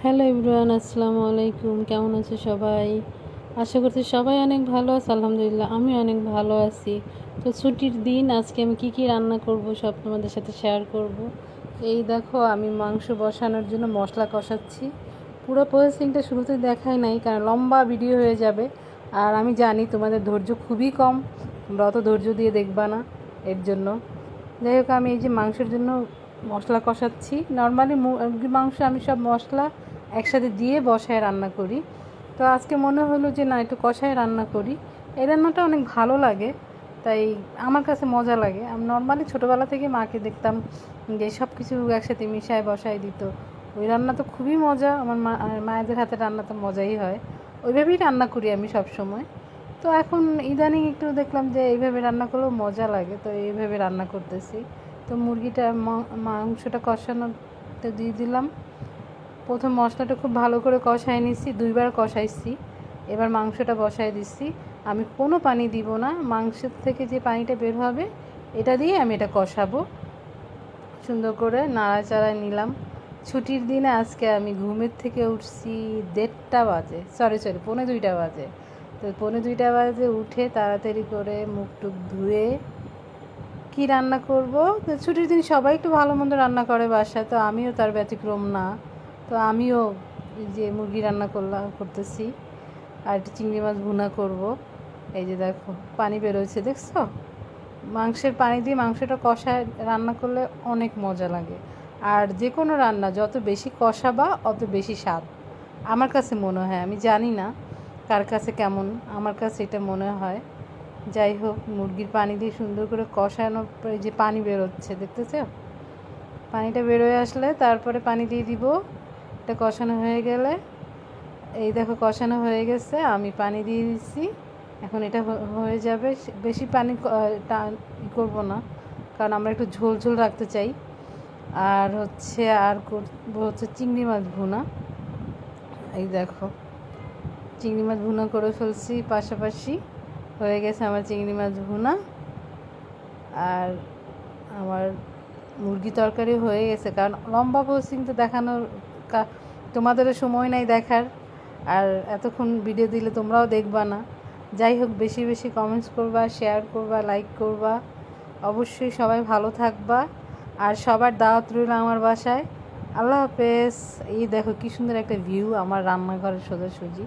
Hello everyone, আসসালামু আলাইকুম। কেমন আছে সবাই? আশা করছি সবাই অনেক ভালো আছে। আলহামদুলিল্লাহ আমি অনেক ভালো আছি। তো ছুটির দিন আজকে আমি কি রান্না করব সব তোমাদের সাথে শেয়ার করব। এই দেখো, আমি মাংস বসানোর জন্য মশলা কষাচ্ছি। পুরো প্রসেসিংটা শুরুতে দেখাই নাই, কারণ লম্বা ভিডিও হয়ে যাবে। আর আমি জানি তোমাদের ধৈর্য খুবই কম, তোমরা অত ধৈর্য দিয়ে দেখবা না, এর জন্য। যাই হোক, আমি এই যে মাংসের জন্য মশলা কষাচ্ছি। নর্মালি মুরগির মাংস আমি সব মশলা একসাথে দিয়ে বসায় রান্না করি। তো আজকে মনে হলো যে না, একটু কষায় রান্না করি। এই রান্নাটা অনেক ভালো লাগে, তাই আমার কাছে মজা লাগে। আমি নর্মালি ছোটোবেলা থেকে মাকে দেখতাম যে সব কিছু একসাথে মিশায় বসায় দিত। ওই রান্না তো খুবই মজা। আমার মায়েদের হাতে রান্না তো মজাই হয়। ওইভাবেই রান্না করি আমি সব সময়। তো এখন ইদানিং একটু দেখলাম যে এইভাবে রান্না করলেও মজা লাগে, তো এইভাবে রান্না করতেছি। তো মুরগিটা মাংসটা কষানোতে দিয়ে দিলাম। প্রথম মশলাটা খুব ভালো করে কষাই নিচ্ছি, 2বার কষাইছি। এবার মাংসটা বসাই দিচ্ছি। আমি কোনো পানি দিব না, মাংসের থেকে যে পানিটা বের হবে এটা দিয়ে আমি এটা কষাবো। সুন্দর করে নাড়াচাড়ায় নিলাম। ছুটির দিনে আজকে আমি ঘুমের থেকে উঠছি 1:30 বাজে, সরি 1:45 বাজে। তো 1:45 বাজে উঠে তাড়াতাড়ি করে মুখ টুক ধুয়ে কি রান্না করব। তো ছুটির দিন সবাই একটু ভালো মন্দ রান্না করে বাসায়, তো আমিও তার ব্যতিক্রম না। তো আমিও এই যে মুরগি রান্না করতেছি, আর একটু চিংড়ি মাছ ভুনা করব। এই যে দেখো পানি বেরোচ্ছে, দেখছো? মাংসের পানি দিয়ে মাংসটা কষায় রান্না করলে অনেক মজা লাগে। আর যে কোনো রান্না যত বেশি কষাবা অত বেশি স্বাদ আমার কাছে মনে হয়। আমি জানি না কার কাছে কেমন, আমার কাছে এটা মনে হয়। যাই হোক, মুরগির পানি দিয়ে সুন্দর করে কষানোর পরে যে পানি বেরোচ্ছে, দেখতেছো? পানিটা বেরোয় আসলে তারপরে পানি দিয়ে দিব। এটা কষানো হয়ে গেলে, এই দেখো কষানো হয়ে গেছে, আমি পানি দিয়ে দিচ্ছি। এখন এটা হয়ে যাবে। বেশি পানি করবো না, কারণ আমরা একটু ঝোল ঝোল রাখতে চাই। আর করবো হচ্ছে চিংড়ি মাছ ভুনা। এই দেখো চিংড়ি মাছ ভুনা করে ফেলছি, পাশাপাশি হয়ে গেছে আমার চিংড়ি মাছ ভুনা। আর আমার মুরগি তরকারি হয়ে গেছে, কারণ লম্বা প্রসেসিং তো দেখানোর তোমাদেরও সময় নাই দেখার। আর এতক্ষণ ভিডিও দিলে তোমরাও দেখবা না। যাই হোক, বেশি বেশি কমেন্টস করবা, শেয়ার করবা, লাইক করবা। অবশ্যই সবাই ভালো থাকবা। আর সবার দাওয়াত রইল আমার বাসায়। আল্লাহ হাফেজ। এই দেখো কি সুন্দর একটা ভিউ আমার রান্নাঘরের সোজাসুজি।